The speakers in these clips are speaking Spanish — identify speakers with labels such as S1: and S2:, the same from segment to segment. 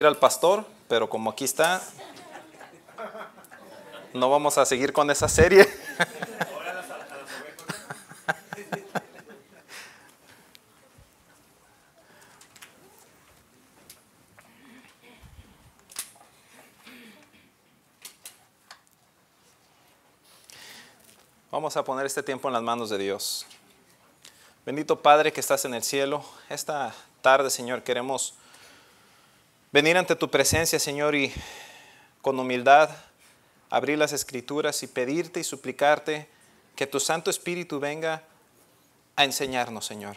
S1: Ir al pastor, pero como aquí está, no vamos a seguir con esa serie. Vamos a poner este tiempo en las manos de Dios. Bendito Padre que estás en el cielo, esta tarde, Señor, queremos venir ante tu presencia, Señor, y con humildad abrir las Escrituras y pedirte y suplicarte que tu Santo Espíritu venga a enseñarnos, Señor.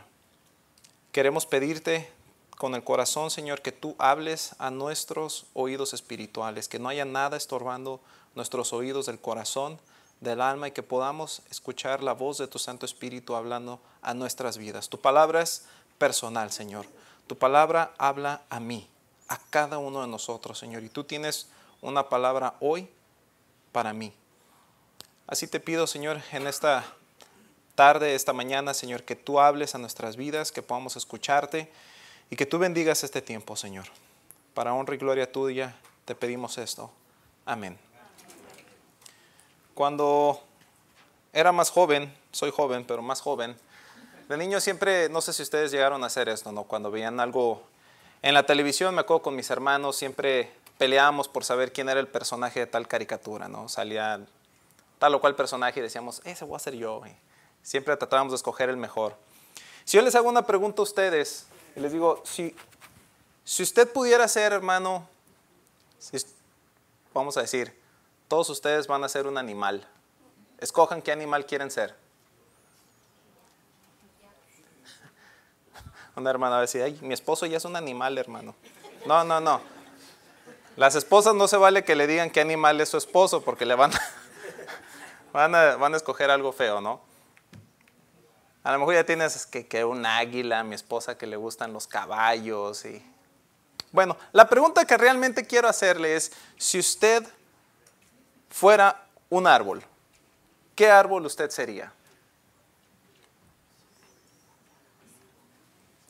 S1: Queremos pedirte con el corazón, Señor, que tú hables a nuestros oídos espirituales, que no haya nada estorbando nuestros oídos del corazón, del alma, y que podamos escuchar la voz de tu Santo Espíritu hablando a nuestras vidas. Tu palabra es personal, Señor. Tu palabra habla a mí, a cada uno de nosotros, Señor. Y tú tienes una palabra hoy para mí. Así te pido, Señor, en esta tarde, esta mañana, Señor, que tú hables a nuestras vidas, que podamos escucharte y que tú bendigas este tiempo, Señor. Para honra y gloria tuya te pedimos esto. Amén. Cuando era más joven, soy joven, pero más joven, de niño siempre, no sé si ustedes llegaron a hacer esto, ¿no? Cuando veían algo en la televisión, me acuerdo con mis hermanos, siempre peleábamos por saber quién era el personaje de tal caricatura, ¿no? Salía tal o cual personaje y decíamos, ese voy a ser yo. Siempre tratábamos de escoger el mejor. Si yo les hago una pregunta a ustedes, y les digo, si usted pudiera ser, hermano, vamos a decir, todos ustedes van a ser un animal. Escojan qué animal quieren ser. Una hermana va a decir, ay, mi esposo ya es un animal, hermano. No. Las esposas no se vale que le digan qué animal es su esposo, porque le van a escoger algo feo, ¿no? A lo mejor ya tienes que un águila, mi esposa que le gustan los caballos. Bueno, la pregunta que realmente quiero hacerle es, si usted fuera un árbol, ¿qué árbol usted sería?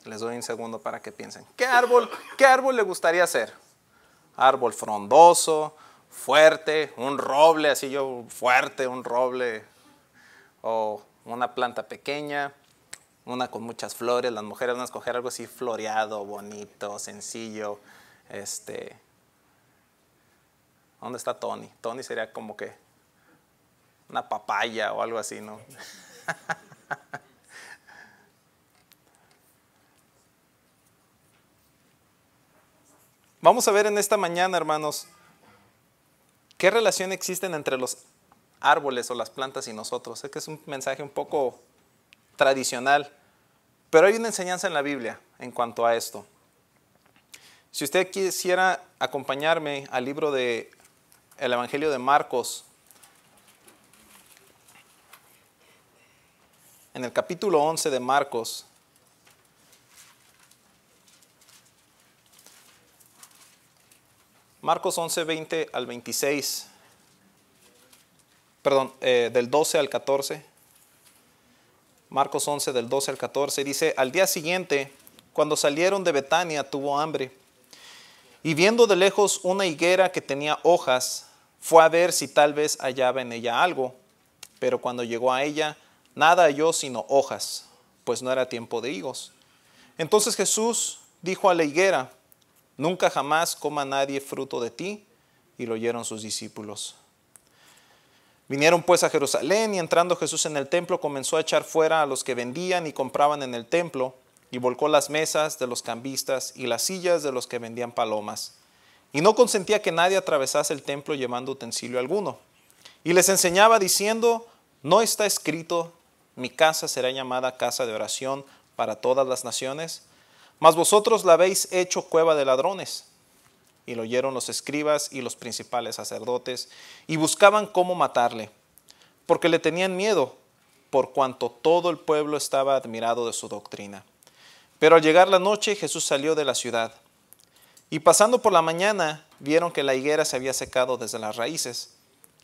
S1: Les doy un segundo para que piensen. ¿Qué árbol le gustaría ser? Árbol frondoso, fuerte, un roble, así yo fuerte, un roble, o una planta pequeña, una con muchas flores. Las mujeres van a escoger algo así floreado, bonito, sencillo. ¿Dónde está Tony? Tony sería como que una papaya o algo así, ¿no? Vamos a ver en esta mañana, hermanos, qué relación existe entre los árboles o las plantas y nosotros. Sé que es un mensaje un poco tradicional, pero hay una enseñanza en la Biblia en cuanto a esto. Si usted quisiera acompañarme al libro de el Evangelio de Marcos, en el capítulo 11 de Marcos, Marcos 11, 20 al 26, del 12 al 14. Marcos 11, del 12 al 14, dice, al día siguiente, cuando salieron de Betania, tuvo hambre. Y viendo de lejos una higuera que tenía hojas, fue a ver si tal vez hallaba en ella algo. Pero cuando llegó a ella, nada halló sino hojas, pues no era tiempo de higos. Entonces Jesús dijo a la higuera, nunca jamás coma nadie fruto de ti. Y lo oyeron sus discípulos. Vinieron pues a Jerusalén, y entrando Jesús en el templo, comenzó a echar fuera a los que vendían y compraban en el templo, y volcó las mesas de los cambistas y las sillas de los que vendían palomas. Y no consentía que nadie atravesase el templo llevando utensilio alguno. Y les enseñaba diciendo, ¿no está escrito, mi casa será llamada casa de oración para todas las naciones? Mas vosotros la habéis hecho cueva de ladrones. Y lo oyeron los escribas y los principales sacerdotes, y buscaban cómo matarle, porque le tenían miedo, por cuanto todo el pueblo estaba admirado de su doctrina. Pero al llegar la noche, Jesús salió de la ciudad. Y pasando por la mañana, vieron que la higuera se había secado desde las raíces.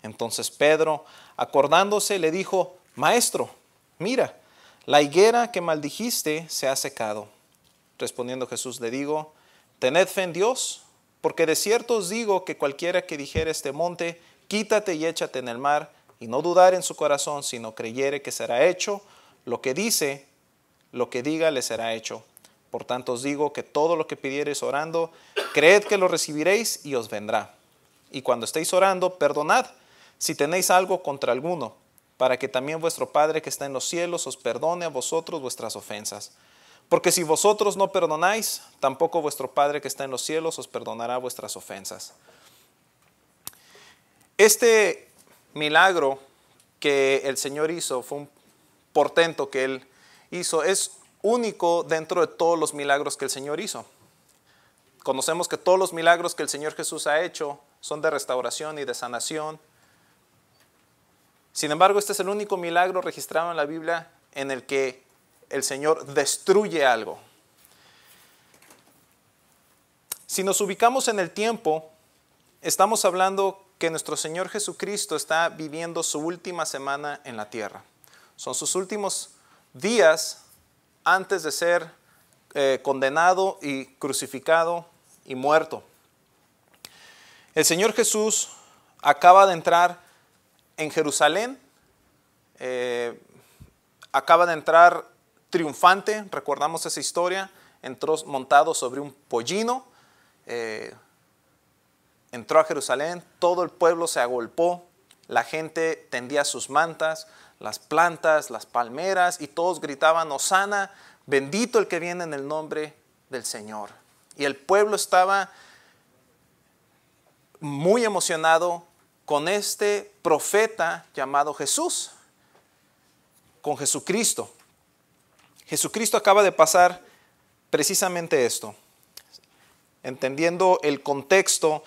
S1: Entonces Pedro, acordándose, le dijo, Maestro, mira, la higuera que maldijiste se ha secado. Respondiendo Jesús le dijo, tened fe en Dios, Porque de cierto os digo que cualquiera que dijere este monte, quítate y échate en el mar, y no dudar en su corazón, sino creyere que será hecho lo que dice, lo que diga le será hecho. Por tanto os digo que todo lo que pidiereis orando, creed que lo recibiréis y os vendrá. Y cuando estéis orando, perdonad si tenéis algo contra alguno, para que también vuestro Padre que está en los cielos os perdone a vosotros vuestras ofensas. Porque si vosotros no perdonáis, tampoco vuestro Padre que está en los cielos os perdonará vuestras ofensas. Este milagro que el Señor hizo, fue un portento que Él hizo, es único dentro de todos los milagros que el Señor hizo. Conocemos que todos los milagros que el Señor Jesús ha hecho son de restauración y de sanación. Sin embargo, este es el único milagro registrado en la Biblia en el que el Señor destruye algo. Si nos ubicamos en el tiempo, estamos hablando que nuestro Señor Jesucristo está viviendo su última semana en la tierra. Son sus últimos días antes de ser condenado y crucificado y muerto. El Señor Jesús acaba de entrar en Jerusalén, acaba de entrar triunfante, recordamos esa historia, entró montado sobre un pollino, entró a Jerusalén, todo el pueblo se agolpó, la gente tendía sus mantas, las plantas, las palmeras, y todos gritaban, Hosana, bendito el que viene en el nombre del Señor. Y el pueblo estaba muy emocionado con este profeta llamado Jesús, con Jesucristo. Jesucristo acaba de pasar precisamente esto, entendiendo el contexto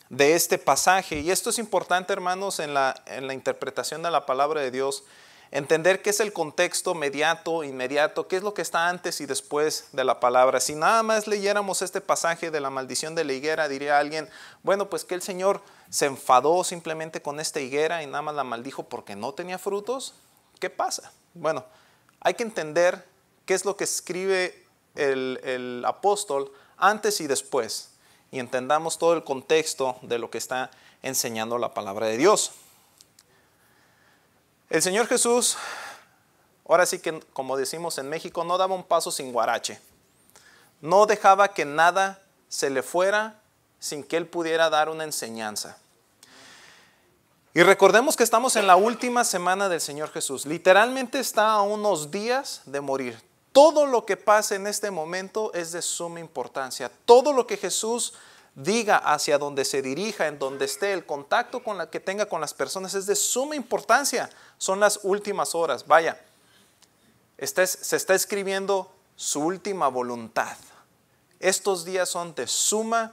S1: de este pasaje. Y esto es importante, hermanos, en la interpretación de la palabra de Dios, entender qué es el contexto inmediato, qué es lo que está antes y después de la palabra. Si nada más leyéramos este pasaje de la maldición de la higuera, diría alguien, bueno, pues que el Señor se enfadó simplemente con esta higuera y nada más la maldijo porque no tenía frutos. ¿Qué pasa? Bueno, hay que entender qué es lo que escribe el apóstol antes y después, y entendamos todo el contexto de lo que está enseñando la palabra de Dios. El Señor Jesús, ahora sí que como decimos en México, no daba un paso sin guarache. No dejaba que nada se le fuera sin que Él pudiera dar una enseñanza. Y recordemos que estamos en la última semana del Señor Jesús. Literalmente está a unos días de morir. Todo lo que pase en este momento es de suma importancia. Todo lo que Jesús diga, hacia donde se dirija, en donde esté, el contacto que tenga con las personas es de suma importancia. Son las últimas horas. Vaya, se está escribiendo su última voluntad. Estos días son de suma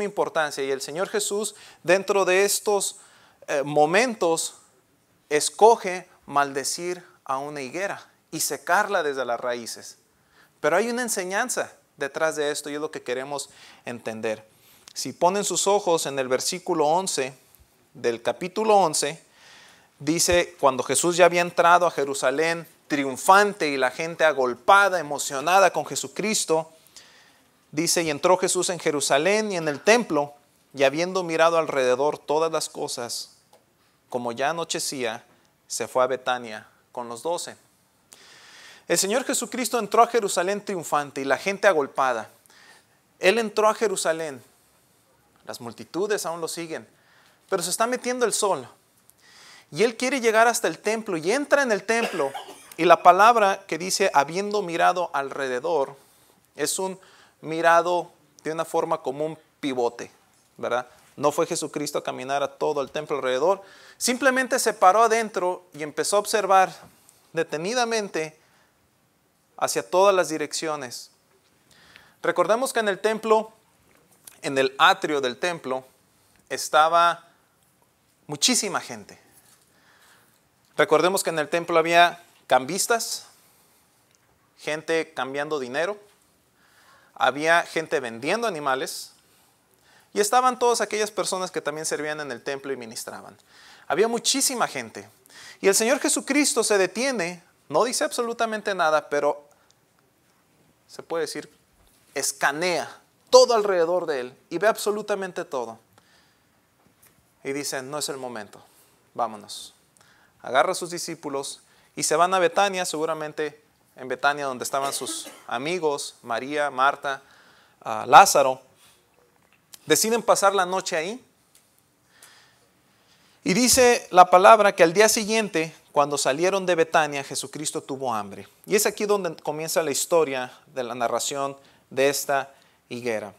S1: importancia. Y el Señor Jesús, dentro de estos momentos, escoge maldecir a una higuera y secarla desde las raíces. Pero hay una enseñanza detrás de esto y es lo que queremos entender. Si ponen sus ojos en el versículo 11 del capítulo 11, dice, cuando Jesús ya había entrado a Jerusalén triunfante y la gente agolpada, emocionada con Jesucristo, dice, y entró Jesús en Jerusalén y en el templo, y habiendo mirado alrededor todas las cosas, como ya anochecía, se fue a Betania con los 12. El Señor Jesucristo entró a Jerusalén triunfante y la gente agolpada. Él entró a Jerusalén. Las multitudes aún lo siguen, pero se está metiendo el sol. Y Él quiere llegar hasta el templo y entra en el templo. Y la palabra que dice, habiendo mirado alrededor, es un mirado de una forma como un pivote, ¿verdad? No fue Jesucristo a caminar a todo el templo alrededor. Simplemente se paró adentro y empezó a observar detenidamente hacia todas las direcciones. Recordemos que en el templo, en el atrio del templo, estaba muchísima gente. Recordemos que en el templo había cambistas, gente cambiando dinero, había gente vendiendo animales y estaban todas aquellas personas que también servían en el templo y ministraban. Había muchísima gente. Y el Señor Jesucristo se detiene, no dice absolutamente nada, pero se puede decir, escanea todo alrededor de él y ve absolutamente todo. Y dicen, no es el momento, vámonos. Agarra a sus discípulos y se van a Betania, seguramente en Betania donde estaban sus amigos, María, Marta, Lázaro. Deciden pasar la noche ahí. Y dice la palabra que al día siguiente, cuando salieron de Betania, Jesucristo tuvo hambre. Y es aquí donde comienza la historia de la narración de esta higuera.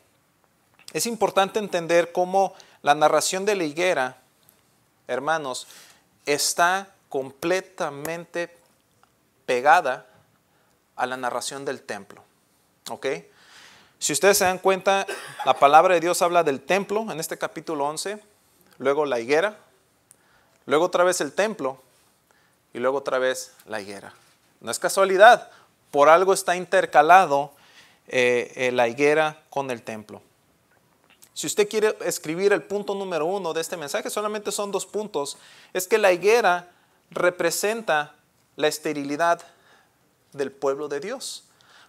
S1: Es importante entender cómo la narración de la higuera, hermanos, está completamente pegada a la narración del templo. ¿Ok? Si ustedes se dan cuenta, la palabra de Dios habla del templo en este capítulo 11, luego la higuera, luego otra vez el templo y luego otra vez la higuera. No es casualidad, por algo está intercalado la higuera con el templo. Si usted quiere escribir el punto número 1 de este mensaje, solamente son 2 puntos. Es que la higuera representa la esterilidad del pueblo de Dios.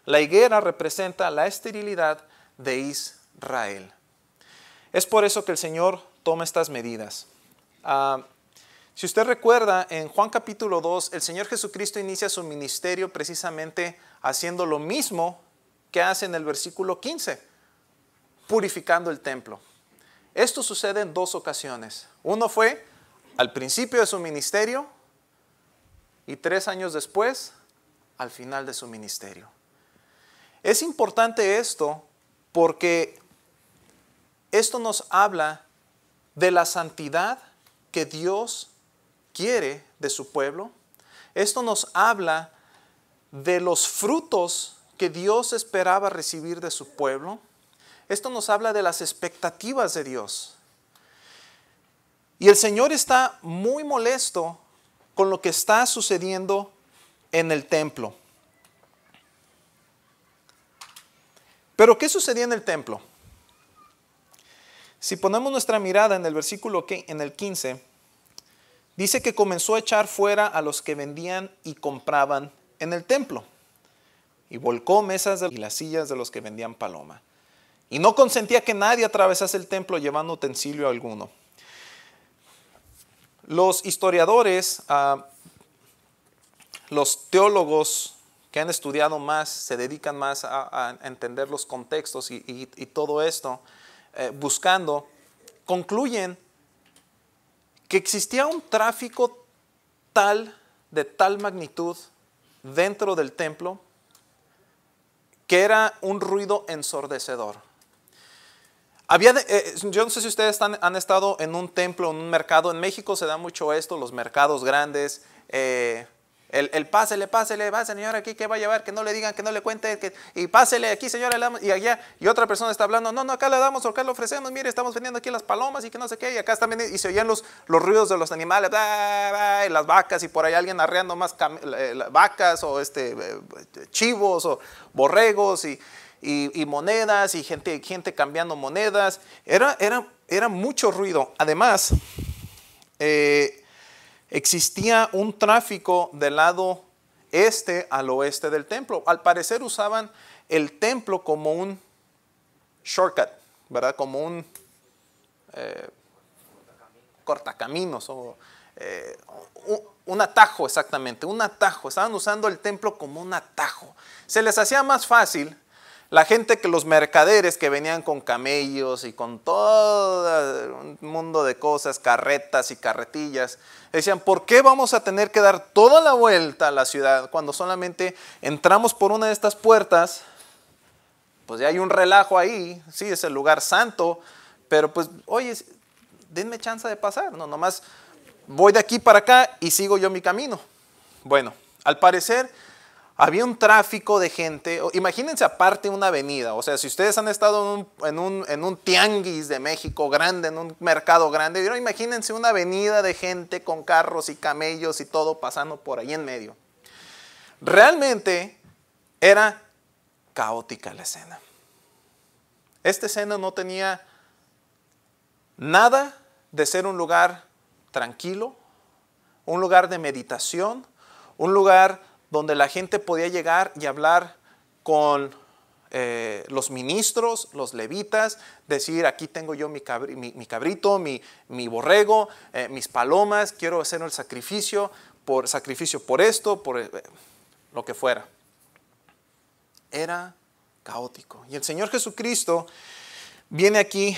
S1: La higuera representa la esterilidad de Israel. Es por eso que el Señor toma estas medidas. Si usted recuerda, en Juan capítulo 2, el Señor Jesucristo inicia su ministerio precisamente haciendo lo mismo que hace en el versículo 15, purificando el templo. Esto sucede en 2 ocasiones. Uno fue al principio de su ministerio y 3 años después, al final de su ministerio. Es importante esto porque esto nos habla de la santidad que Dios quiere de su pueblo. Esto nos habla de los frutos que Dios esperaba recibir de su pueblo. Esto nos habla de las expectativas de Dios. Y el Señor está muy molesto con lo que está sucediendo en el templo. Pero ¿qué sucedía en el templo? Si ponemos nuestra mirada en el versículo en el 15, dice que comenzó a echar fuera a los que vendían y compraban en el templo. Y volcó mesas y las sillas de los que vendían paloma. Y no consentía que nadie atravesase el templo llevando utensilio alguno. Los historiadores, los teólogos que han estudiado más, se dedican más a entender los contextos y todo esto, buscando, concluyen que existía un tráfico de tal magnitud dentro del templo que era un ruido ensordecedor. Yo no sé si ustedes han estado en un templo, en un mercado. En México se da mucho esto, los mercados grandes. El pásele, va señora aquí, ¿qué va a llevar? Que no le digan, que no le cuente, y pásele aquí señora, y allá, y otra persona está hablando, no, acá le damos, acá le ofrecemos, mire, estamos vendiendo aquí las palomas y que no sé qué, y acá están vendiendo, y se oían los ruidos de los animales, y las vacas, y por ahí alguien arreando más vacas, o chivos, o borregos, y monedas, y gente cambiando monedas. Era mucho ruido. Además, existía un tráfico del lado este al oeste del templo. Al parecer usaban el templo como un shortcut, ¿verdad? Como un cortacaminos o un atajo, exactamente, un atajo. Estaban usando el templo como un atajo. Se les hacía más fácil. La gente, que los mercaderes que venían con camellos y con todo un mundo de cosas, carretas y carretillas, decían, ¿por qué vamos a tener que dar toda la vuelta a la ciudad cuando solamente entramos por una de estas puertas? Pues ya hay un relajo ahí, sí, es el lugar santo, pero pues, oye, denme chance de pasar, no, nomás voy de aquí para acá y sigo yo mi camino. Bueno, al parecer había un tráfico de gente. Imagínense aparte una avenida. O sea, si ustedes han estado en un tianguis de México grande, en un mercado grande, ¿vieron? Imagínense una avenida de gente con carros y camellos y todo pasando por ahí en medio. Realmente era caótica la escena. Esta escena no tenía nada de ser un lugar tranquilo, un lugar de meditación, un lugar donde la gente podía llegar y hablar con los ministros, los levitas, decir, aquí tengo yo mi cabrito, mi borrego, mis palomas, quiero hacer el sacrificio por esto, por lo que fuera. Era caótico. Y el Señor Jesucristo viene aquí,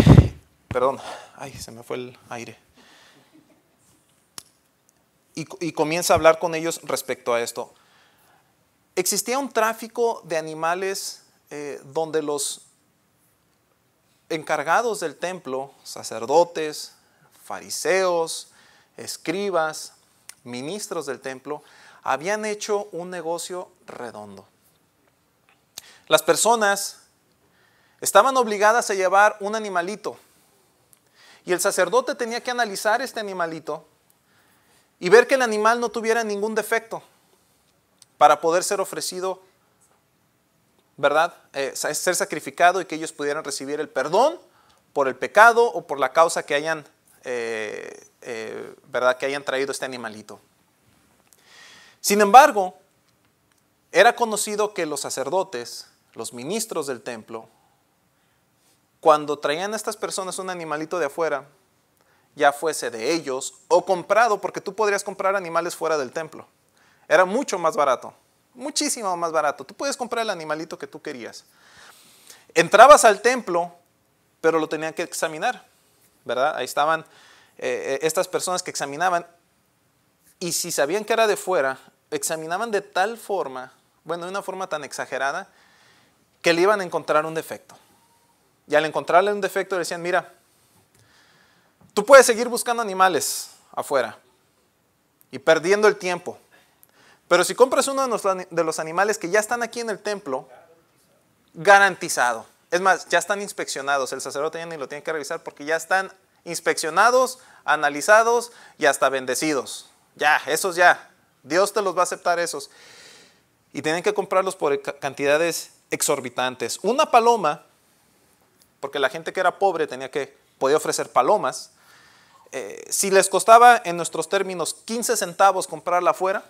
S1: perdón, ay, se me fue el aire. Y comienza a hablar con ellos respecto a esto. Existía un tráfico de animales donde los encargados del templo, sacerdotes, fariseos, escribas, ministros del templo, habían hecho un negocio redondo. Las personas estaban obligadas a llevar un animalito y el sacerdote tenía que analizar este animalito y ver que el animal no tuviera ningún defecto para poder ser ofrecido, ¿verdad? Ser sacrificado y que ellos pudieran recibir el perdón por el pecado o por la causa que hayan, ¿verdad? Que hayan traído este animalito. Sin embargo, era conocido que los sacerdotes, los ministros del templo, cuando traían a estas personas un animalito de afuera, ya fuese de ellos o comprado, porque tú podrías comprar animales fuera del templo. Era mucho más barato, muchísimo más barato. Tú puedes comprar el animalito que tú querías. Entrabas al templo, pero lo tenían que examinar, ¿verdad? Ahí estaban estas personas que examinaban, y si sabían que era de fuera, examinaban de tal forma, bueno, de una forma tan exagerada, que le iban a encontrar un defecto. Y al encontrarle un defecto le decían, mira, tú puedes seguir buscando animales afuera y perdiendo el tiempo. Pero si compras uno de los animales que ya están aquí en el templo, garantizado. Es más, ya están inspeccionados. El sacerdote ya ni lo tiene que revisar porque ya están inspeccionados, analizados y hasta bendecidos. Ya, esos ya. Dios te los va a aceptar esos. Y tienen que comprarlos por cantidades exorbitantes. Una paloma, porque la gente que era pobre podía ofrecer palomas. Si les costaba en nuestros términos 15 centavos comprarla afuera,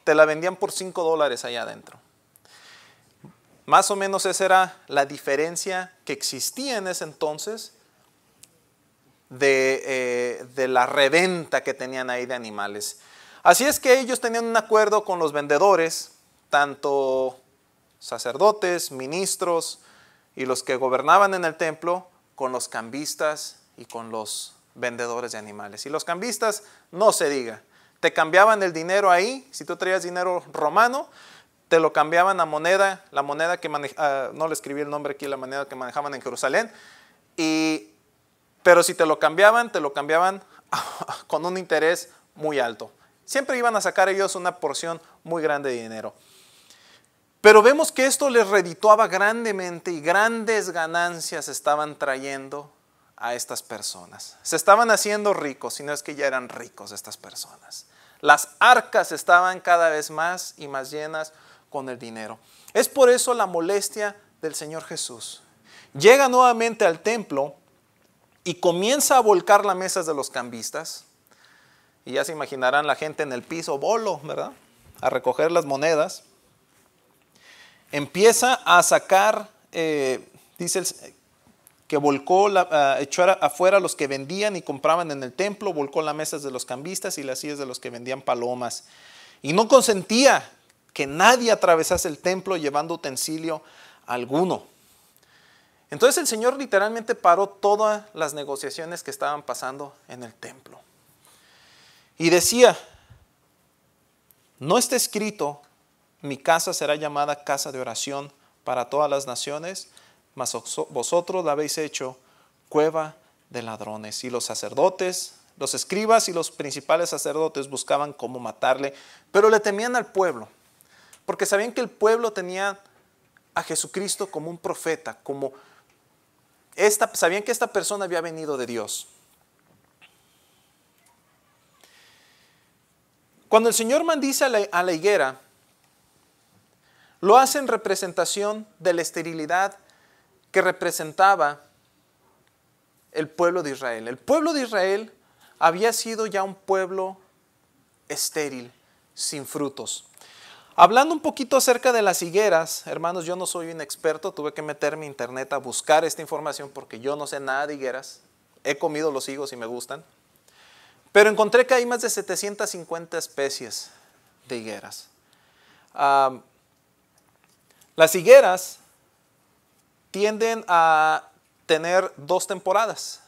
S1: te la vendían por $5 allá adentro. Más o menos esa era la diferencia que existía en ese entonces de la reventa que tenían ahí de animales. Así es que ellos tenían un acuerdo con los vendedores, tanto sacerdotes, ministros y los que gobernaban en el templo, con los cambistas y con los vendedores de animales. Y los cambistas, no se diga, te cambiaban el dinero ahí. Si tú traías dinero romano, te lo cambiaban a moneda, la moneda que no le escribí el nombre aquí, la moneda que manejaban en Jerusalén. Pero si te lo cambiaban con un interés muy alto. Siempre iban a sacar ellos una porción muy grande de dinero. Pero vemos que esto les redituaba grandemente y grandes ganancias estaban trayendo a estas personas. Se estaban haciendo ricos, si no es que ya eran ricos estas personas. Las arcas estaban cada vez más y más llenas con el dinero. Es por eso la molestia del Señor Jesús. Llega nuevamente al templo y comienza a volcar las mesas de los cambistas. Y ya se imaginarán la gente en el piso, bolo, ¿verdad? A recoger las monedas. Empieza a sacar, dice que volcó, echó afuera los que vendían y compraban en el templo, volcó las mesas de los cambistas y las sillas de los que vendían palomas. Y no consentía que nadie atravesase el templo llevando utensilio alguno. Entonces el Señor literalmente paró todas las negociaciones que estaban pasando en el templo. Y decía, ¿no está escrito, mi casa será llamada casa de oración para todas las naciones? Mas vosotros la habéis hecho cueva de ladrones. Y los sacerdotes, los escribas y los principales sacerdotes buscaban cómo matarle, pero le temían al pueblo, porque sabían que el pueblo tenía a Jesucristo como un profeta, sabían que esta persona había venido de Dios. Cuando el Señor maldice a la higuera, lo hace en representación de la esterilidad que representaba el pueblo de Israel. El pueblo de Israel había sido ya un pueblo estéril, sin frutos. Hablando un poquito acerca de las higueras, hermanos, yo no soy un experto, tuve que meterme a internet a buscar esta información porque yo no sé nada de higueras. He comido los higos y me gustan. Pero encontré que hay más de 750 especies de higueras. Las higueras tienden a tener 2 temporadas.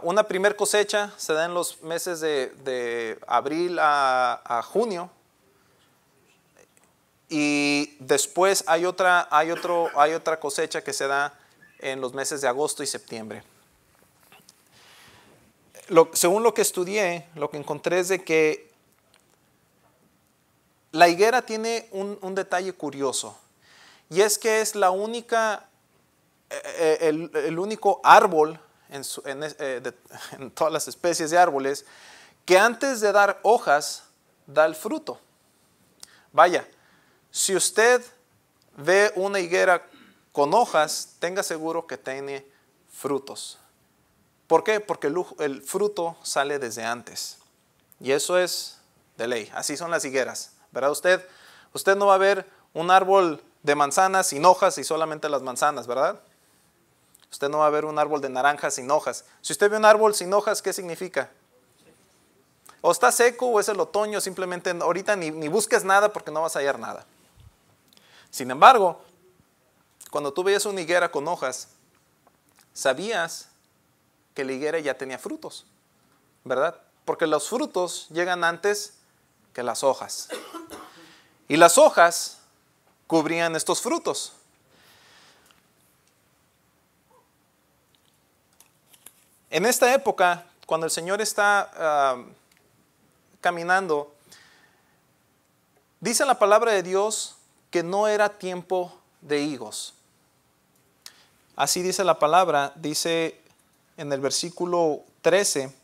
S1: Una primer cosecha se da en los meses de abril a junio. Y después hay otra cosecha que se da en los meses de agosto y septiembre. Según lo que estudié, lo que encontré es de que la higuera tiene un detalle curioso. Y es que es la única, el único árbol en todas las especies de árboles que antes de dar hojas da el fruto. Vaya. Si usted ve una higuera con hojas, tenga seguro que tiene frutos. ¿Por qué? Porque el fruto sale desde antes. Y eso es de ley. Así son las higueras, ¿verdad? Usted no va a ver un árbol de manzanas sin hojas y solamente las manzanas, ¿verdad? Usted no va a ver un árbol de naranjas sin hojas. Si usted ve un árbol sin hojas, ¿qué significa? O está seco o es el otoño, simplemente ahorita ni busques nada porque no vas a hallar nada. Sin embargo, cuando tú veías una higuera con hojas, sabías que la higuera ya tenía frutos, ¿verdad? Porque los frutos llegan antes que las hojas. Y las hojas cubrían estos frutos. En esta época, cuando el Señor está caminando, dice la palabra de Dios que no era tiempo de higos. Así dice la palabra, dice en el versículo 13,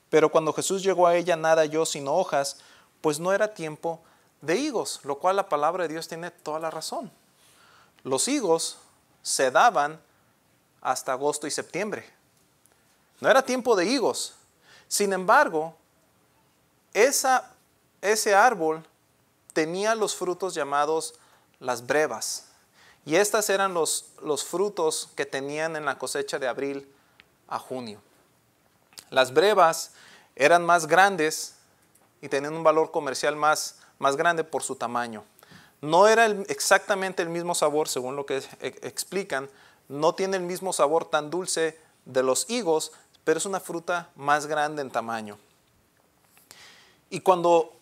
S1: pero cuando Jesús llegó a ella nada halló sino hojas, pues no era tiempo de higos, lo cual la palabra de Dios tiene toda la razón. Los higos se daban hasta agosto y septiembre. No era tiempo de higos. Sin embargo, ese árbol tenía los frutos llamados las brevas. Y estas eran los frutos que tenían en la cosecha de abril a junio. Las brevas eran más grandes y tenían un valor comercial más grande por su tamaño. No era exactamente el mismo sabor, según lo que explican. No tiene el mismo sabor tan dulce de los higos, pero es una fruta más grande en tamaño. Y cuando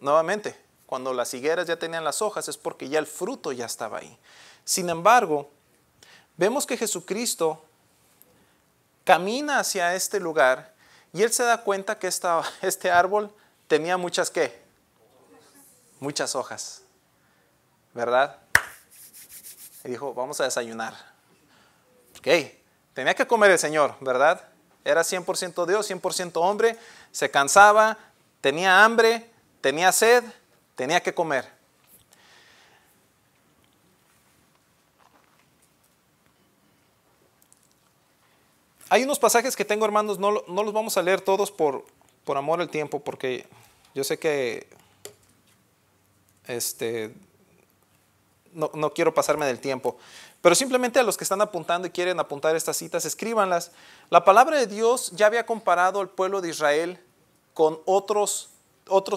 S1: nuevamente, cuando las higueras ya tenían las hojas, es porque ya el fruto ya estaba ahí. Sin embargo, vemos que Jesucristo camina hacia este lugar y Él se da cuenta que este árbol tenía muchas, ¿qué? Muchas hojas, ¿verdad? Y dijo, vamos a desayunar. Ok, tenía que comer el Señor, ¿verdad? Era 100% Dios, 100% hombre, se cansaba, tenía hambre, tenía sed, tenía que comer. Hay unos pasajes que tengo, hermanos, no los vamos a leer todos por amor al tiempo, porque yo sé que no quiero pasarme del tiempo. Pero simplemente a los que están apuntando y quieren apuntar estas citas, escríbanlas. La palabra de Dios ya había comparado al pueblo de Israel con otros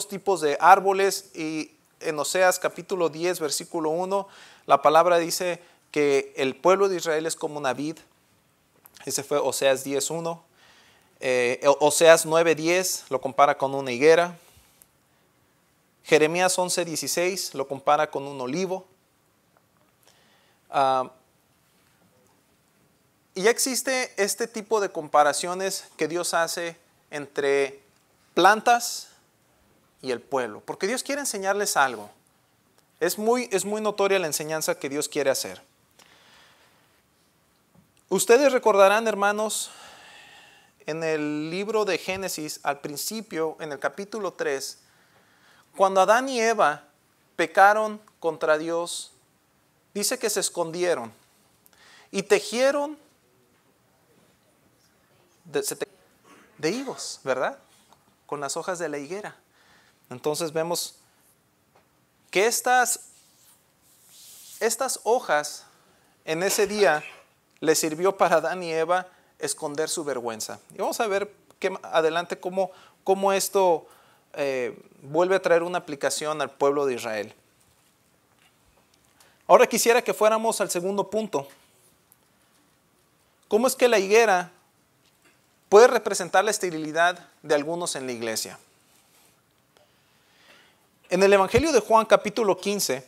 S1: tipos de árboles, y en Oseas capítulo 10 versículo 1 la palabra dice que el pueblo de Israel es como una vid. Ese fue Oseas 10:1. Oseas 9:10 lo compara con una higuera. Jeremías 11:16 lo compara con un olivo. Y ya existe este tipo de comparaciones que Dios hace entre plantas y el pueblo, porque Dios quiere enseñarles algo. Es muy notoria la enseñanza que Dios quiere hacer. Ustedes recordarán, hermanos, en el libro de Génesis, al principio, en el capítulo 3, cuando Adán y Eva pecaron contra Dios, dice que se escondieron y tejieron de higos, ¿verdad? Con las hojas de la higuera. Entonces vemos que estas hojas en ese día les sirvió para Adán y Eva esconder su vergüenza. Y vamos a ver adelante cómo esto vuelve a traer una aplicación al pueblo de Israel. Ahora quisiera que fuéramos al segundo punto. ¿Cómo es que la higuera puede representar la esterilidad de algunos en la iglesia? En el Evangelio de Juan capítulo 15,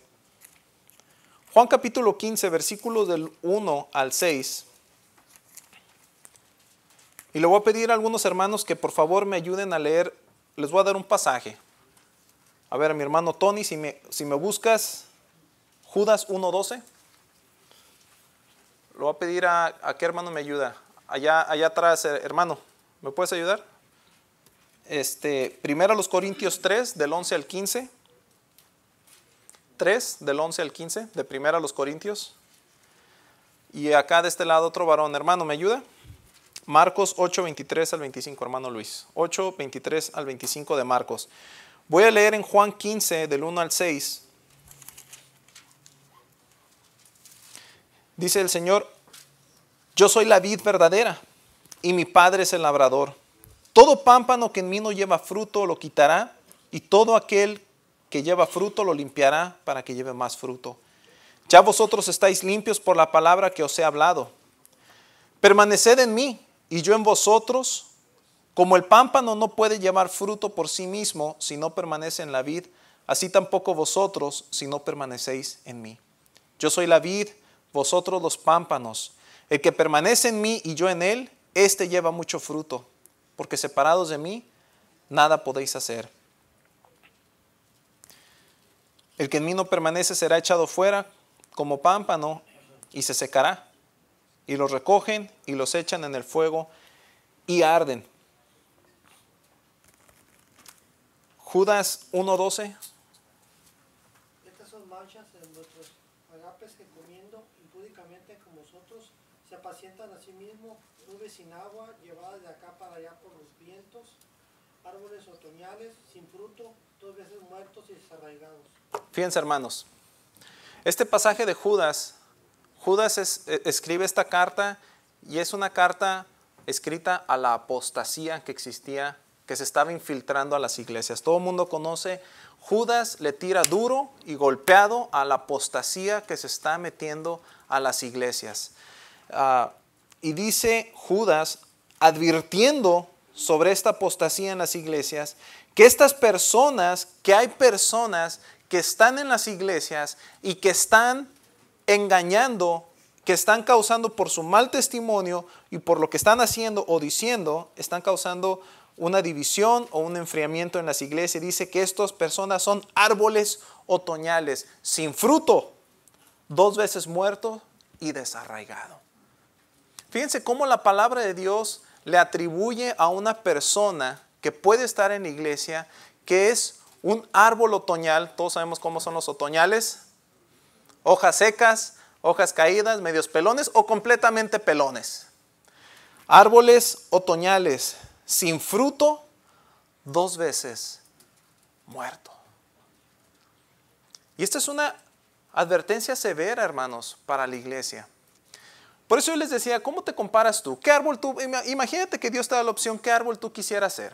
S1: versículos del 1 al 6, y le voy a pedir a algunos hermanos que por favor me ayuden a leer, les voy a dar un pasaje. A ver, mi hermano Tony, si me buscas Judas 1:12, lo voy a pedir a qué hermano me ayuda. Allá atrás, hermano, ¿me puedes ayudar? Primero los Corintios 3, del 11 al 15. 3, del 11 al 15, de primera a los Corintios. Y acá de este lado otro varón, hermano, ¿me ayuda? Marcos 8, 23 al 25, hermano Luis. 8, 23 al 25 de Marcos. Voy a leer en Juan 15, del 1 al 6. Dice el Señor: yo soy la vid verdadera y mi Padre es el labrador. Todo pámpano que en mí no lleva fruto lo quitará, y todo aquel que lleva fruto lo limpiará para que lleve más fruto. Ya vosotros estáis limpios por la palabra que os he hablado. Permaneced en mí y yo en vosotros. Como el pámpano no puede llevar fruto por sí mismo si no permanece en la vid, así tampoco vosotros si no permanecéis en mí. Yo soy la vid, vosotros los pámpanos. El que permanece en mí y yo en él, éste lleva mucho fruto, porque separados de mí, nada podéis hacer. El que en mí no permanece será echado fuera como pámpano y se secará. Y los recogen y los echan en el fuego y arden. Judas 1:12.
S2: Estas son manchas en vuestros agapes que comiendo impúdicamente como vosotros se apacientan a sí mismos, nubes sin agua, llevadas de acá para allá por los vientos, árboles otoñales sin fruto, 2 veces muertos y desarraigados.
S1: Fíjense, hermanos, este pasaje de Judas escribe esta carta, y es una carta escrita a la apostasía que existía, que se estaba infiltrando a las iglesias. Todo el mundo conoce, Judas le tira duro y golpeado a la apostasía que se está metiendo a las iglesias. Y dice Judas, advirtiendo sobre esta apostasía en las iglesias, que hay personas que están en las iglesias y que están engañando, que están causando por su mal testimonio y por lo que están haciendo o diciendo, están causando una división o un enfriamiento en las iglesias. Dice que estas personas son árboles otoñales, sin fruto, 2 veces muerto y desarraigado. Fíjense cómo la palabra de Dios le atribuye a una persona que puede estar en la iglesia, que es un árbol otoñal. Todos sabemos cómo son los otoñales: hojas secas, hojas caídas, medios pelones o completamente pelones. Árboles otoñales, sin fruto, 2 veces muerto. Y esta es una advertencia severa, hermanos, para la iglesia. Por eso yo les decía, ¿cómo te comparas tú? ¿Qué árbol tú? Imagínate que Dios te da la opción, ¿qué árbol tú quisieras ser?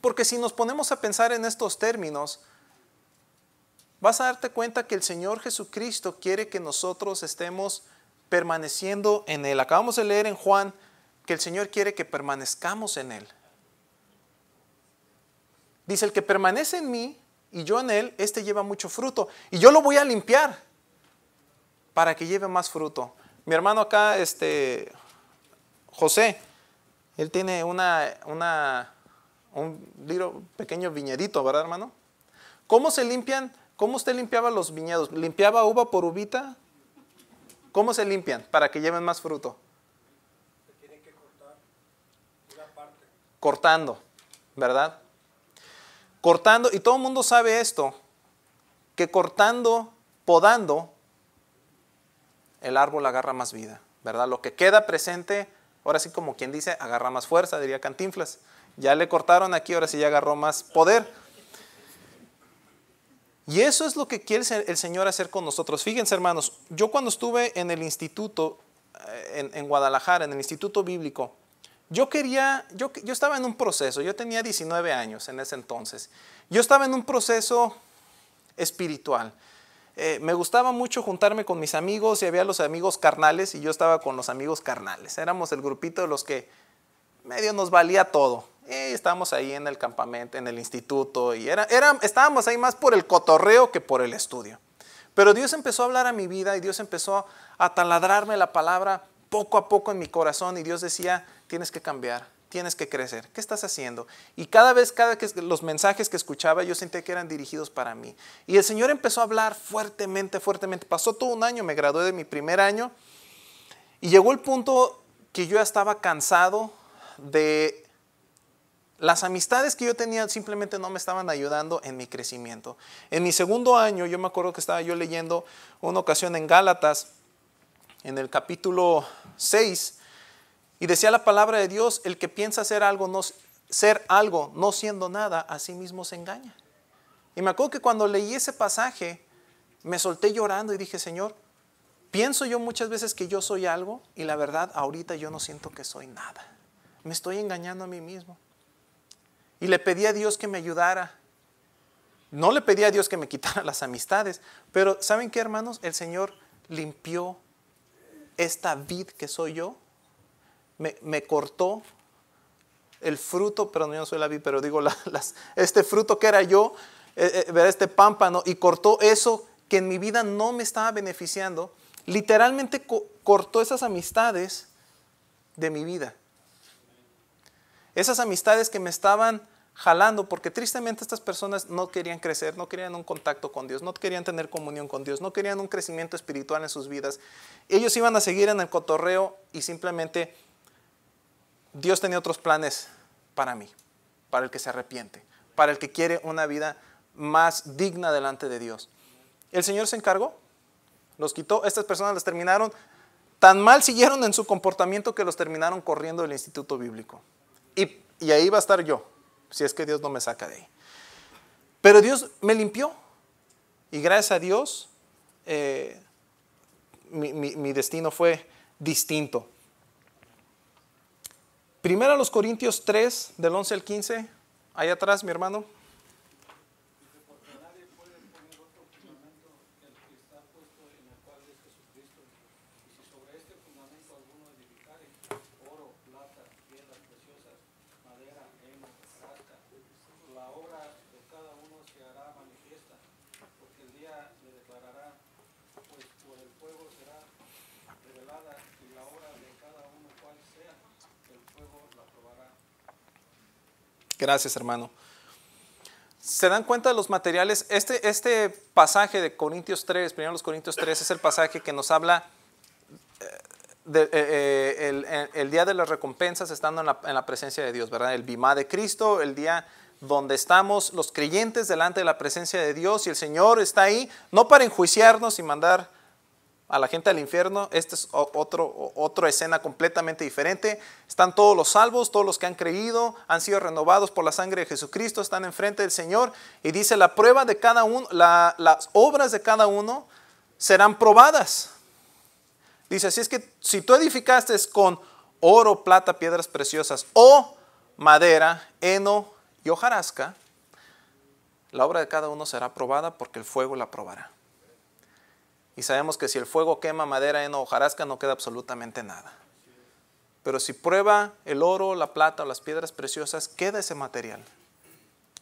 S1: Porque si nos ponemos a pensar en estos términos, vas a darte cuenta que el Señor Jesucristo quiere que nosotros estemos permaneciendo en Él. Acabamos de leer en Juan que el Señor quiere que permanezcamos en Él. Dice, el que permanece en mí y yo en Él, este lleva mucho fruto. Y yo lo voy a limpiar para que lleve más fruto. Mi hermano acá, José, él tiene un pequeño viñedito, ¿verdad, hermano? ¿Cómo se limpian? ¿Cómo usted limpiaba los viñedos? ¿Limpiaba uva por uvita? ¿Cómo se limpian para que lleven más fruto?
S2: Se tiene que cortar una parte.
S1: Cortando, ¿verdad? Cortando, y todo el mundo sabe esto, que cortando, podando, el árbol agarra más vida, ¿verdad? Lo que queda presente, ahora sí como quien dice, agarra más fuerza, diría Cantinflas. Ya le cortaron aquí, ahora sí ya agarró más poder. Y eso es lo que quiere el Señor hacer con nosotros. Fíjense, hermanos, yo cuando estuve en el instituto, en Guadalajara, en el Instituto Bíblico, yo estaba en un proceso, yo tenía 19 años en ese entonces. Yo estaba en un proceso espiritual. Me gustaba mucho juntarme con mis amigos y había los amigos carnales y yo estaba con los amigos carnales. Éramos el grupito de los que medio nos valía todo. Estábamos ahí en el campamento, en el instituto y estábamos ahí más por el cotorreo que por el estudio. Pero Dios empezó a hablar a mi vida y Dios empezó a taladrarme la palabra poco a poco en mi corazón y Dios decía, tienes que cambiar, tienes que crecer. ¿Qué estás haciendo? Y cada vez que los mensajes que escuchaba yo sentía que eran dirigidos para mí. Y el Señor empezó a hablar fuertemente, fuertemente. Pasó todo un año, me gradué de mi primer año y llegó el punto que yo ya estaba cansado de las amistades que yo tenía, simplemente no me estaban ayudando en mi crecimiento. En mi segundo año, yo me acuerdo que estaba yo leyendo una ocasión en Gálatas, en el capítulo 6, y decía la palabra de Dios, el que piensa ser algo no siendo nada, a sí mismo se engaña. Y me acuerdo que cuando leí ese pasaje, me solté llorando y dije, Señor, pienso yo muchas veces que yo soy algo, y la verdad, ahorita yo no siento que soy nada. Me estoy engañando a mí mismo. Y le pedí a Dios que me ayudara. No le pedí a Dios que me quitara las amistades. Pero ¿saben qué, hermanos? El Señor limpió esta vid que soy yo. Me cortó el fruto, perdón, yo no soy la vid, pero digo este fruto que era yo, este pámpano, y cortó eso que en mi vida no me estaba beneficiando. Literalmente cortó esas amistades de mi vida. Esas amistades que me estaban jalando, porque tristemente estas personas no querían crecer, no querían un contacto con Dios, no querían tener comunión con Dios, no querían un crecimiento espiritual en sus vidas. Ellos iban a seguir en el cotorreo y simplemente Dios tenía otros planes para mí, para el que se arrepiente, para el que quiere una vida más digna delante de Dios. El Señor se encargó, los quitó, estas personas las terminaron, tan mal siguieron en su comportamiento que los terminaron corriendo del instituto bíblico. Y ahí va a estar yo, si es que Dios no me saca de ahí. Pero Dios me limpió. Y gracias a Dios, mi destino fue distinto. Primero los Corintios 3, del 11 al 15. Ahí atrás, mi hermano. Gracias, hermano. ¿Se dan cuenta de los materiales? Este pasaje de Corintios 3, primero los Corintios 3, es el pasaje que nos habla el día de las recompensas estando en la presencia de Dios, ¿verdad? El bimá de Cristo, el día donde estamos los creyentes delante de la presencia de Dios y el Señor está ahí, no para enjuiciarnos y mandar a la gente al infierno. Esta es otra escena completamente diferente. Están todos los salvos, todos los que han creído, han sido renovados por la sangre de Jesucristo, están enfrente del Señor y dice la prueba de cada uno, las obras de cada uno serán probadas. Dice, así es que si tú edificaste con oro, plata, piedras preciosas o madera, heno y hojarasca, la obra de cada uno será probada porque el fuego la probará. Y sabemos que si el fuego quema madera, heno o hojarasca no queda absolutamente nada. Pero si prueba el oro, la plata o las piedras preciosas, queda ese material.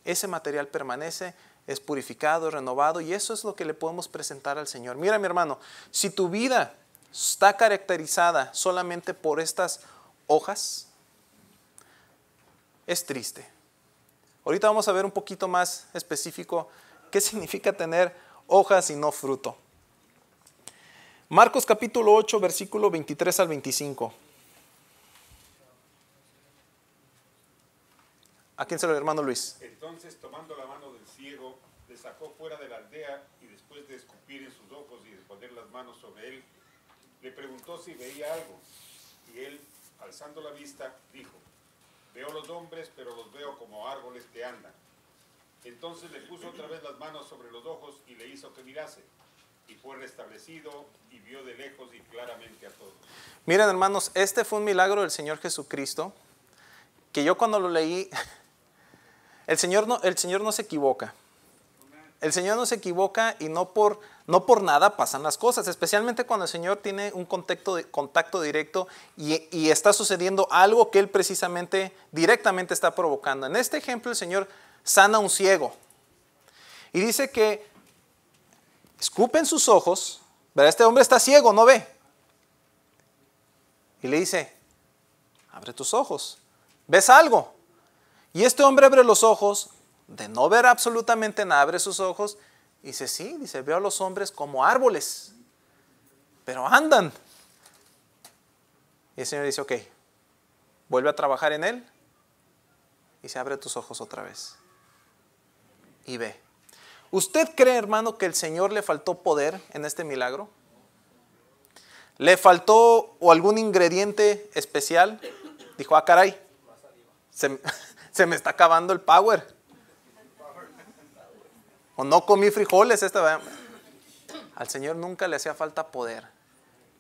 S1: Ese material permanece, es purificado, es renovado y eso es lo que le podemos presentar al Señor. Mira, mi hermano, si tu vida está caracterizada solamente por estas hojas, es triste. Ahorita vamos a ver un poquito más específico qué significa tener hojas y no fruto. Marcos capítulo 8, versículo 23 al 25. ¿A quién se lo dio, hermano Luis?
S3: Entonces, tomando la mano del ciego, le sacó fuera de la aldea y después de escupir en sus ojos y de poner las manos sobre él, le preguntó si veía algo. Y él, alzando la vista, dijo, veo los hombres, pero los veo como árboles que andan. Entonces le puso otra vez las manos sobre los ojos y le hizo que mirase. Y fue restablecido y vio de lejos y claramente a todos.
S1: Miren, hermanos, este fue un milagro del Señor Jesucristo, que yo cuando lo leí, el Señor no se equivoca. El Señor no se equivocca y no por nada pasan las cosas, especialmente cuando el Señor tiene un contacto directo y está sucediendo algo que Él precisamente, directamente está provocando. En este ejemplo el Señor sana a un ciego y dice que escupe en sus ojos, ¿verdad? Este hombre está ciego, no ve. Y le dice, abre tus ojos, ¿ves algo? Y este hombre abre los ojos, de no ver absolutamente nada, abre sus ojos y dice, sí, dice, veo a los hombres como árboles, pero andan. Y el Señor dice, ok, vuelve a trabajar en él y se abre tus ojos otra vez y ve. ¿Usted cree, hermano, que el Señor le faltó poder en este milagro? ¿Le faltó o algún ingrediente especial? Dijo, ah, caray, se me está acabando el power. O no comí frijoles. Al Señor nunca le hacía falta poder.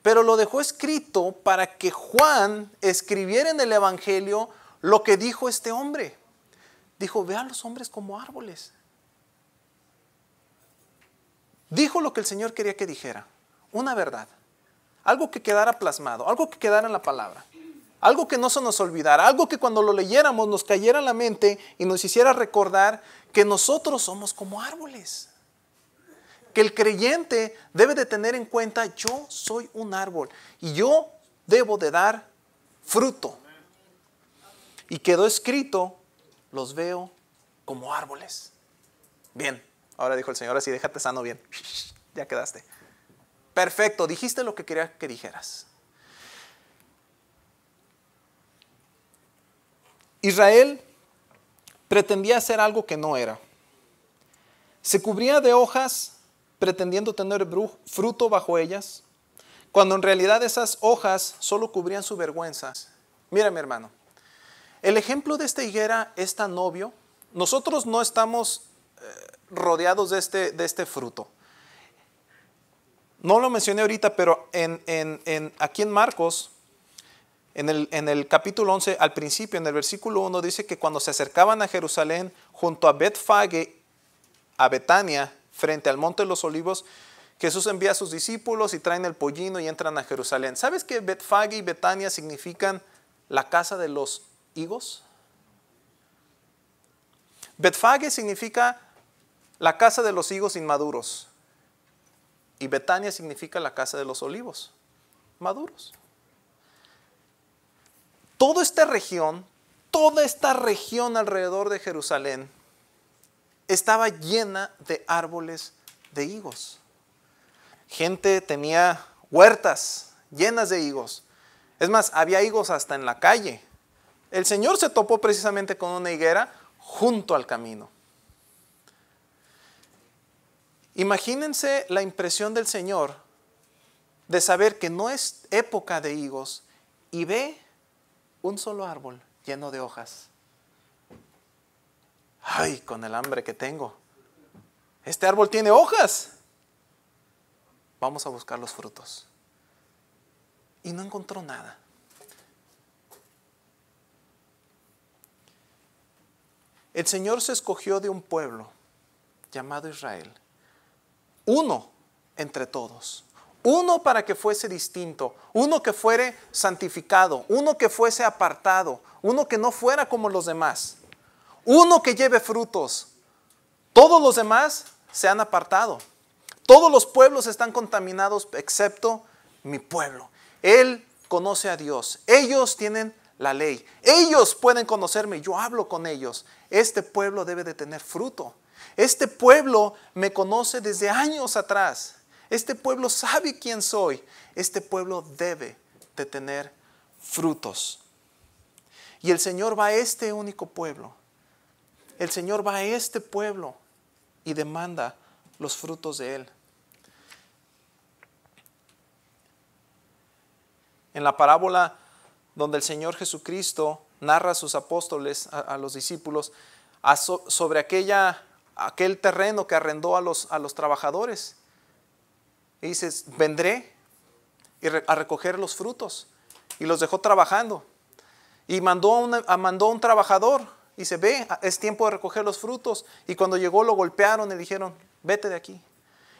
S1: Pero lo dejó escrito para que Juan escribiera en el Evangelio lo que dijo este hombre. Dijo, ve a los hombres como árboles. Dijo lo que el Señor quería que dijera. Una verdad. Algo que quedara plasmado. Algo que quedara en la palabra. Algo que no se nos olvidara. Algo que cuando lo leyéramos nos cayera en la mente y nos hiciera recordar que nosotros somos como árboles. Que el creyente debe de tener en cuenta, yo soy un árbol y yo debo de dar fruto. Y quedó escrito, los veo como árboles. Bien, ahora dijo el Señor, así déjate sano bien. Ya quedaste. Perfecto, dijiste lo que quería que dijeras. Israel pretendía hacer algo que no era. Se cubría de hojas pretendiendo tener fruto bajo ellas, cuando en realidad esas hojas solo cubrían su vergüenza. Mira, mi hermano, el ejemplo de esta higuera es tan obvio. Nosotros no estamos rodeados de este fruto. No lo mencioné ahorita, pero aquí en Marcos, en el capítulo 11, al principio, en el versículo 1, dice que cuando se acercaban a Jerusalén, junto a Betfage, a Betania, frente al monte de los olivos, Jesús envía a sus discípulos y traen el pollino y entran a Jerusalén. ¿Sabes que Betfage y Betania significan la casa de los higos? Betfage significa la casa de los higos inmaduros y Betania significa la casa de los olivos maduros. Toda esta región alrededor de Jerusalén estaba llena de árboles de higos. Gente tenía huertas llenas de higos. Es más, había higos hasta en la calle. El Señor se topó precisamente con una higuera junto al camino. Imagínense la impresión del Señor de saber que no es época de higos y ve un solo árbol lleno de hojas. Ay, con el hambre que tengo. Este árbol tiene hojas. Vamos a buscar los frutos. Y no encontró nada. El Señor se escogió de un pueblo llamado Israel. Uno entre todos. Uno para que fuese distinto, uno que fuere santificado, uno que fuese apartado, uno que no fuera como los demás, uno que lleve frutos. Todos los demás se han apartado. Todos los pueblos están contaminados excepto mi pueblo. Él conoce a Dios. Ellos tienen la ley. Ellos pueden conocerme. Yo hablo con ellos. Este pueblo debe de tener fruto. Este pueblo me conoce desde años atrás. Este pueblo sabe quién soy. Este pueblo debe de tener frutos. Y el Señor va a este único pueblo. El Señor va a este pueblo y demanda los frutos de Él. En la parábola donde el Señor Jesucristo narra a sus apóstoles, a los discípulos, sobre aquella aquel terreno que arrendó a los trabajadores. Y dice, vendré a recoger los frutos. Y los dejó trabajando. Y mandó un trabajador. Dice, ve, es tiempo de recoger los frutos. Y cuando llegó lo golpearon y le dijeron, vete de aquí.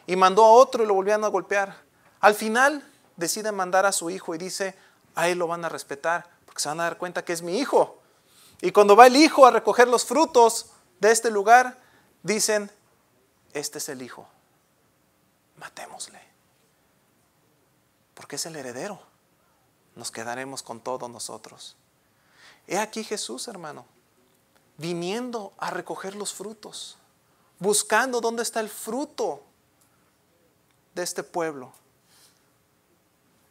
S1: Y mandó a otro y lo volvieron a golpear. Al final decide mandar a su hijo y dice, a él lo van a respetar porque se van a dar cuenta que es mi hijo. Y cuando va el hijo a recoger los frutos de este lugar, dicen, este es el hijo, matémosle. Porque es el heredero. Nos quedaremos con todos nosotros. He aquí Jesús, hermano, viniendo a recoger los frutos, buscando dónde está el fruto de este pueblo.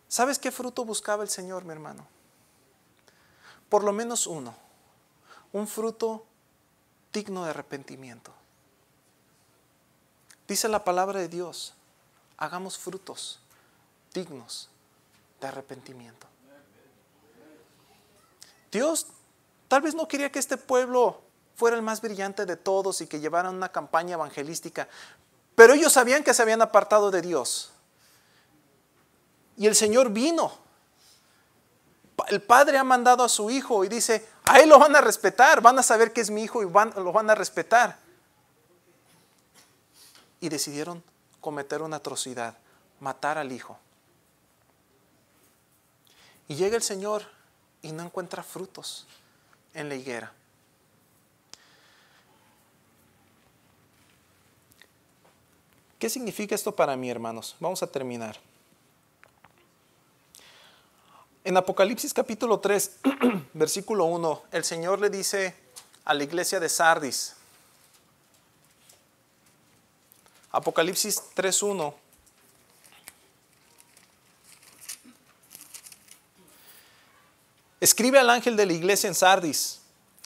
S1: ¿Sabes qué fruto buscaba el Señor, mi hermano? Por lo menos uno. Un fruto digno de arrepentimiento. Dice la palabra de Dios, hagamos frutos dignos de arrepentimiento. Dios tal vez no quería que este pueblo fuera el más brillante de todos y que llevaran una campaña evangelística, pero ellos sabían que se habían apartado de Dios. Y el Señor vino. El Padre ha mandado a su Hijo y dice, a Él lo van a respetar, van a saber que es mi Hijo y lo van a respetar. Y decidieron cometer una atrocidad, matar al Hijo. Y llega el Señor y no encuentra frutos en la higuera. ¿Qué significa esto para mí, hermanos? Vamos a terminar. En Apocalipsis capítulo 3, versículo 1, el Señor le dice a la iglesia de Sardis, Apocalipsis 3:1, escribe al ángel de la iglesia en Sardis,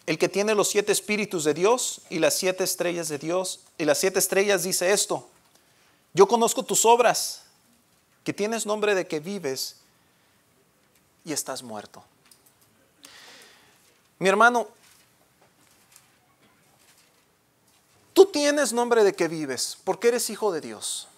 S1: el que tiene los 7 espíritus de Dios y las 7 estrellas de Dios, y las 7 estrellas dice esto: yo conozco tus obras, que tienes nombre de que vives y estás muerto. Mi hermano, tú tienes nombre de que vives porque eres hijo de Dios.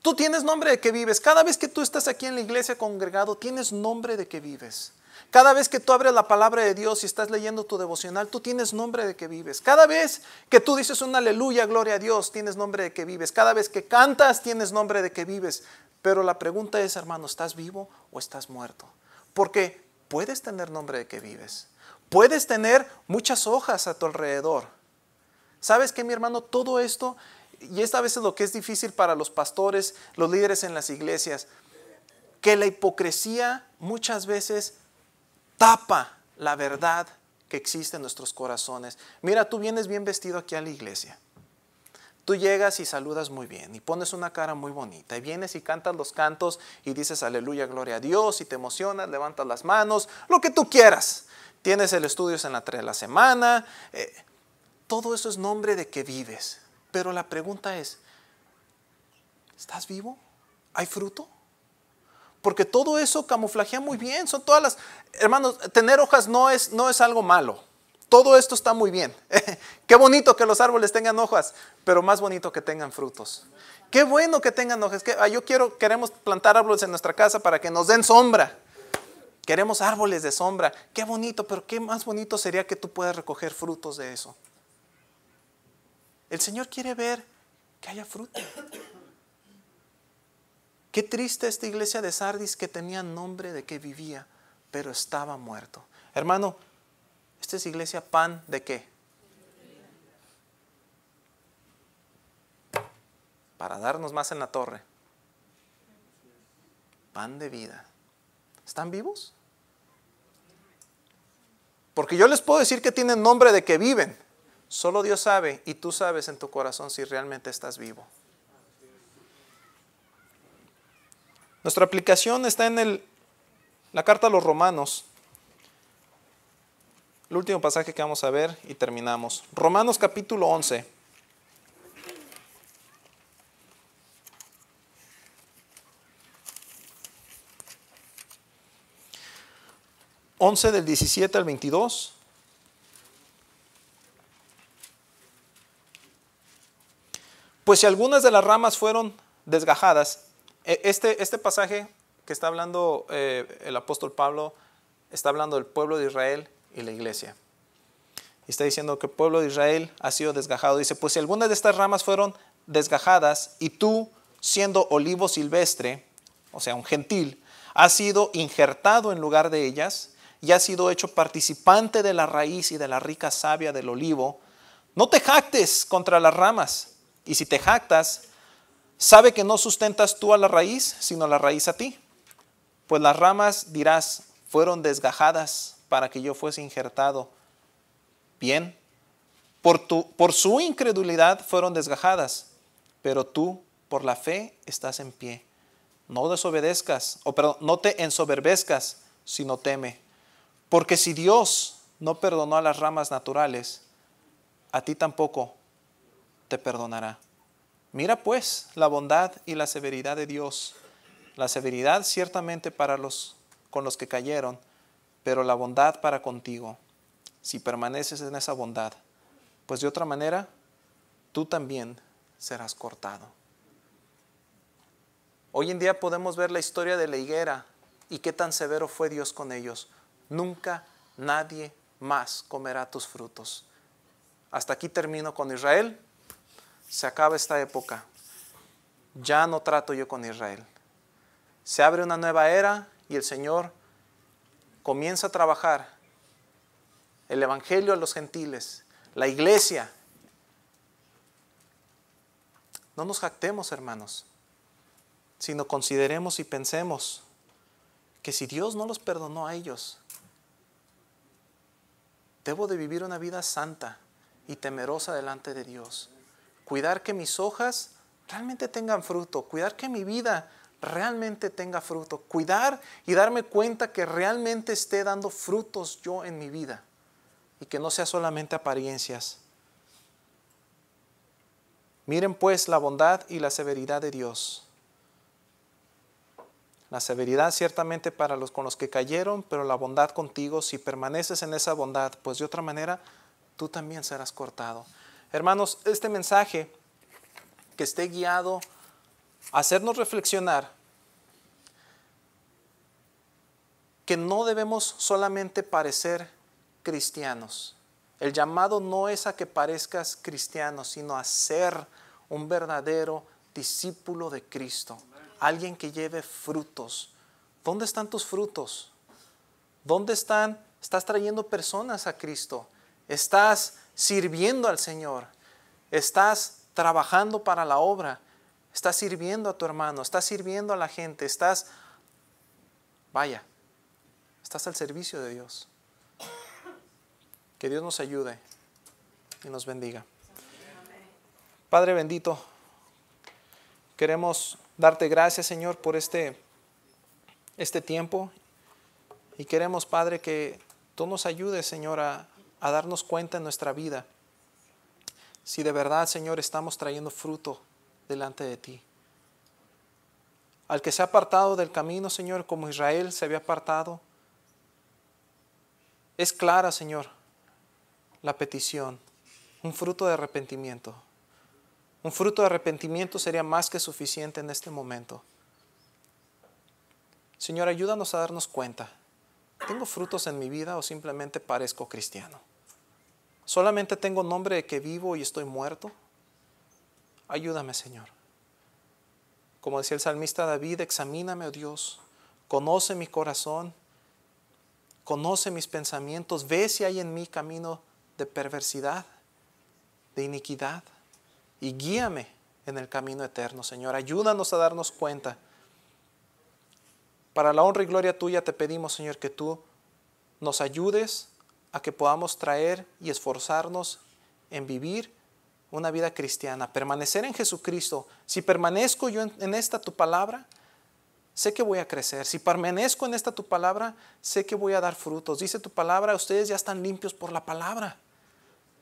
S1: Tú tienes nombre de que vives. Cada vez que tú estás aquí en la iglesia congregado, tienes nombre de que vives. Cada vez que tú abres la palabra de Dios y estás leyendo tu devocional, tú tienes nombre de que vives. Cada vez que tú dices un aleluya, gloria a Dios, tienes nombre de que vives. Cada vez que cantas, tienes nombre de que vives. Pero la pregunta es, hermano, ¿estás vivo o estás muerto? Porque puedes tener nombre de que vives. Puedes tener muchas hojas a tu alrededor. ¿Sabes qué, mi hermano? Todo esto, y esta vez es lo que es difícil para los pastores, los líderes en las iglesias, que la hipocresía muchas veces tapa la verdad que existe en nuestros corazones. Mira, tú vienes bien vestido aquí a la iglesia. Tú llegas y saludas muy bien y pones una cara muy bonita y vienes y cantas los cantos y dices aleluya, gloria a Dios y te emocionas, levantas las manos, lo que tú quieras. Tienes el estudio en la semana. Todo eso es nombre de que vives. Pero la pregunta es, ¿estás vivo? ¿Hay fruto? Porque todo eso camuflajea muy bien. Son todas las... Hermanos, tener hojas no es algo malo. Todo esto está muy bien. Qué bonito que los árboles tengan hojas, pero más bonito que tengan frutos. Qué bueno que tengan hojas. Queremos plantar árboles en nuestra casa para que nos den sombra. Queremos árboles de sombra. Qué bonito, pero qué más bonito sería que tú puedas recoger frutos de eso. El Señor quiere ver que haya fruto. Qué triste esta iglesia de Sardis que tenía nombre de que vivía, pero estaba muerto. Hermano, esta es iglesia pan de qué? Para darnos más en la torre. Pan de vida. ¿Están vivos? Porque yo les puedo decir que tienen nombre de que viven. Solo Dios sabe y tú sabes en tu corazón si realmente estás vivo. Nuestra aplicación está en la carta a los Romanos. El último pasaje que vamos a ver y terminamos. Romanos capítulo 11. Del 17 al 22. Pues si algunas de las ramas fueron desgajadas, este pasaje que está hablando el apóstol Pablo, está hablando del pueblo de Israel y la iglesia. Y está diciendo que el pueblo de Israel ha sido desgajado. Dice, pues si algunas de estas ramas fueron desgajadas y tú, siendo olivo silvestre, o sea, un gentil, has sido injertado en lugar de ellas y has sido hecho participante de la raíz y de la rica savia del olivo, no te jactes contra las ramas. Y si te jactas, sabe que no sustentas tú a la raíz, sino la raíz a ti. Pues las ramas, dirás, fueron desgajadas para que yo fuese injertado. Bien, por su incredulidad fueron desgajadas, pero tú por la fe estás en pie. No desobedezcas, no te ensoberbezcas, sino teme. Porque si Dios no perdonó a las ramas naturales, a ti tampoco te perdonará. Mira pues la bondad y la severidad de Dios. La severidad ciertamente con los que cayeron, pero la bondad para contigo, si permaneces en esa bondad, pues de otra manera tú también serás cortado. Hoy en día podemos ver la historia de la higuera y qué tan severo fue Dios con ellos. Nunca nadie más comerá tus frutos. Hasta aquí termino con Israel. Se acaba esta época. Ya no trato yo con Israel. Se abre una nueva era y el Señor comienza a trabajar el evangelio a los gentiles, la iglesia. No nos jactemos, hermanos, sino consideremos y pensemos que si Dios no los perdonó a ellos, debo de vivir una vida santa y temerosa delante de Dios. Cuidar que mis hojas realmente tengan fruto, cuidar que mi vida realmente tenga fruto, cuidar y darme cuenta que realmente esté dando frutos yo en mi vida y que no sea solamente apariencias. Miren pues la bondad y la severidad de Dios. La severidad ciertamente con los que cayeron, pero la bondad contigo, si permaneces en esa bondad, pues de otra manera tú también serás cortado. Hermanos, este mensaje que esté guiado a hacernos reflexionar que no debemos solamente parecer cristianos. El llamado no es a que parezcas cristiano, sino a ser un verdadero discípulo de Cristo. Alguien que lleve frutos. ¿Dónde están tus frutos? ¿Dónde están? ¿Estás trayendo personas a Cristo? ¿Estás sirviendo al Señor? ¿Estás trabajando para la obra? ¿Estás sirviendo a tu hermano? ¿Estás sirviendo a la gente? Estás al servicio de Dios. Que Dios nos ayude y nos bendiga. Padre bendito, queremos darte gracias, Señor, por este tiempo. Y queremos, Padre, que tú nos ayudes, Señor, a darnos cuenta en nuestra vida si de verdad, Señor, estamos trayendo fruto delante de ti. Al que se ha apartado del camino, Señor, como Israel se había apartado, es clara, Señor, la petición, un fruto de arrepentimiento. Un fruto de arrepentimiento sería más que suficiente en este momento. Señor, ayúdanos a darnos cuenta. ¿Tengo frutos en mi vida o simplemente parezco cristiano? ¿Solamente tengo nombre de que vivo y estoy muerto? Ayúdame, Señor. Como decía el salmista David, examíname, oh Dios, conoce mi corazón, conoce mis pensamientos, ve si hay en mí camino de perversidad, de iniquidad, y guíame en el camino eterno, Señor. Ayúdanos a darnos cuenta. Para la honra y gloria tuya te pedimos, Señor, que tú nos ayudes a que podamos traer y esforzarnos en vivir una vida cristiana, permanecer en Jesucristo. Si permanezco yo en esta tu palabra, sé que voy a crecer. Si permanezco en esta tu palabra, sé que voy a dar frutos. Dice tu palabra, ustedes ya están limpios por la palabra.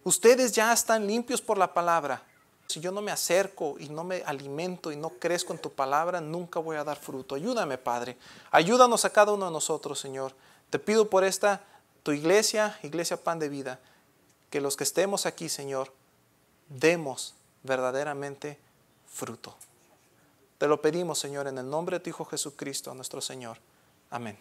S1: Ustedes ya están limpios por la palabra. Si yo no me acerco y no me alimento y no crezco en tu palabra, nunca voy a dar fruto. Ayúdame, Padre. Ayúdanos a cada uno de nosotros, Señor. Te pido por tu iglesia, Iglesia Pan de Vida, que los que estemos aquí, Señor, demos verdaderamente fruto. Te lo pedimos, Señor, en el nombre de tu Hijo Jesucristo, nuestro Señor. Amén.